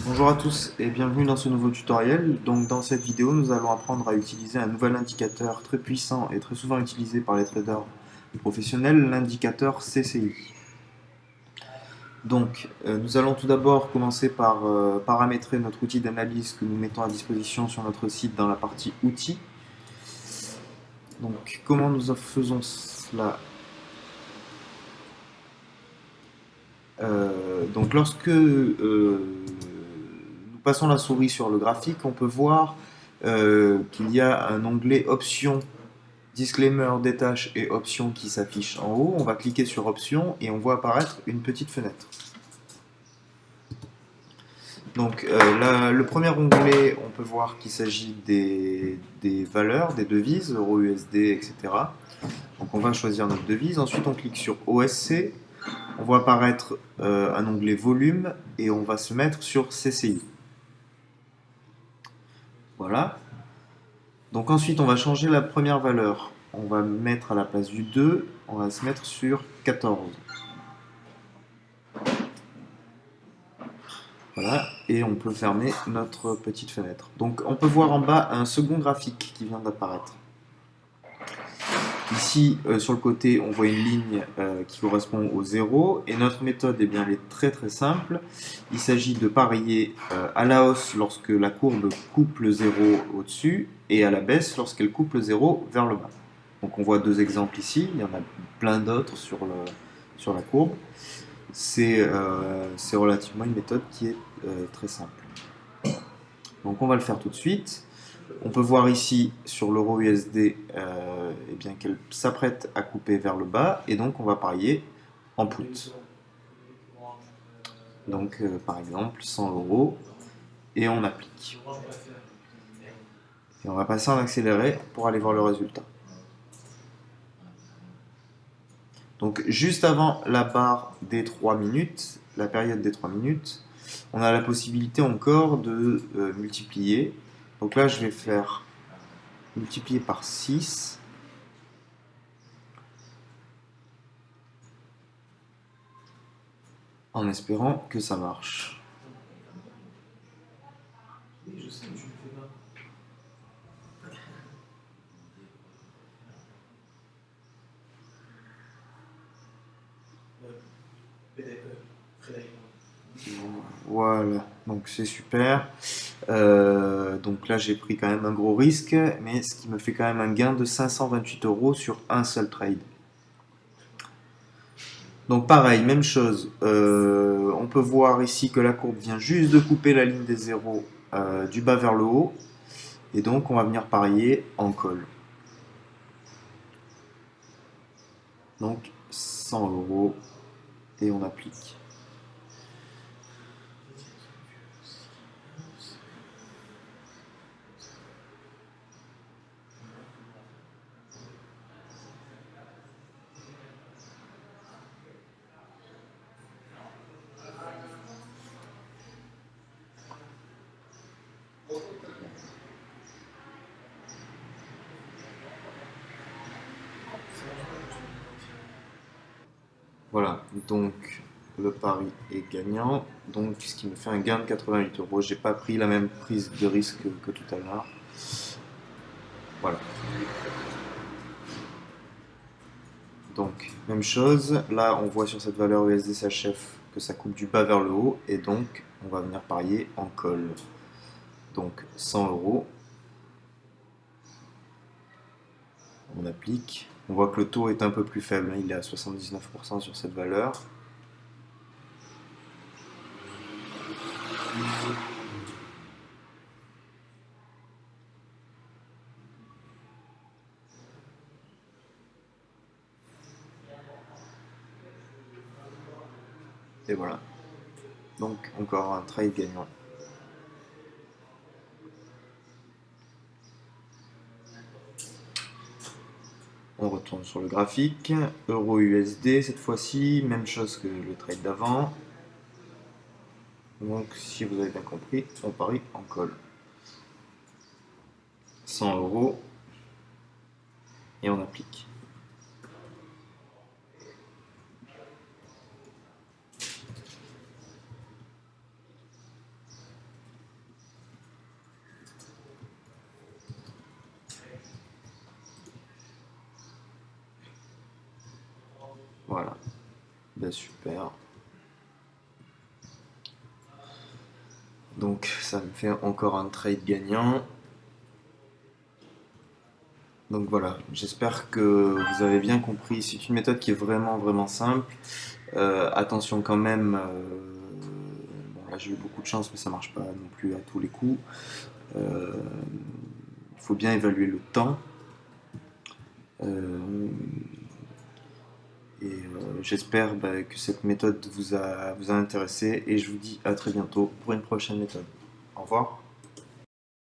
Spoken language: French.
Bonjour à tous et bienvenue dans ce nouveau tutoriel. Donc dans cette vidéo, nous allons apprendre à utiliser un nouvel indicateur très puissant et très souvent utilisé par les traders professionnels, l'indicateur CCI. Donc nous allons tout d'abord commencer par paramétrer notre outil d'analyse que nous mettons à disposition sur notre site dans la partie outils. Donc comment nous faisons cela? Donc lorsque nous passons la souris sur le graphique, on peut voir qu'il y a un onglet options, disclaimer, détache et options qui s'affiche en haut. On va cliquer sur options et on voit apparaître une petite fenêtre. Donc le premier onglet, on peut voir qu'il s'agit des valeurs, des devises, euro, USD, etc. Donc on va choisir notre devise. Ensuite on clique sur OSC. On voit apparaître un onglet volume et on va se mettre sur CCI. Voilà. Donc ensuite, on va changer la première valeur. On va mettre à la place du 2, on va se mettre sur 14. Voilà, et on peut fermer notre petite fenêtre. Donc on peut voir en bas un second graphique qui vient d'apparaître. Ici, sur le côté, on voit une ligne qui correspond au 0. Et notre méthode, eh bien, elle est très très simple. Il s'agit de parier à la hausse lorsque la courbe coupe le 0 au-dessus et à la baisse lorsqu'elle coupe le 0 vers le bas. Donc on voit deux exemples ici. Il y en a plein d'autres sur la courbe. C'est relativement une méthode qui est très simple. Donc on va le faire tout de suite. On peut voir ici sur l'euro USD eh bien qu'elle s'apprête à couper vers le bas et donc on va parier en put. Donc par exemple 100 euros et on applique. Et on va passer en accéléré pour aller voir le résultat. Donc juste avant la barre des 3 minutes, la période des 3 minutes, on a la possibilité encore de multiplier. Donc là je vais faire multiplier par 6. En espérant que ça marche. Oui, je sais, mais je ne le fais pas. Voilà, donc c'est super. Donc là j'ai pris quand même un gros risque, mais ce qui me fait quand même un gain de 528 euros sur un seul trade. Donc pareil, même chose. On peut voir ici que la courbe vient juste de couper la ligne des zéros du bas vers le haut. Et donc on va venir parier en call. Donc 100 euros et on applique. Voilà, donc le pari est gagnant, donc ce qui me fait un gain de 88 euros. J'ai pas pris la même prise de risque que tout à l'heure. Voilà. Donc, même chose, là on voit sur cette valeur USD/CHF que ça coupe du bas vers le haut, et donc on va venir parier en call. Donc 100 euros, on applique. On voit que le taux est un peu plus faible, il est à 79% sur cette valeur. Et voilà. Donc encore un trade gagnant. On retourne sur le graphique. Euro USD cette fois-ci, même chose que le trade d'avant. Donc si vous avez bien compris, on parie en call. 100 euros et on applique. Voilà, ben, super. Donc ça me fait encore un trade gagnant. Donc voilà, j'espère que vous avez bien compris. C'est une méthode qui est vraiment vraiment simple. Attention quand même, bon là j'ai eu beaucoup de chance mais ça marche pas non plus à tous les coups. Il faut bien évaluer le temps. Euh, J'espère bah, que cette méthode vous a intéressé et je vous dis à très bientôt pour une prochaine méthode. Au revoir.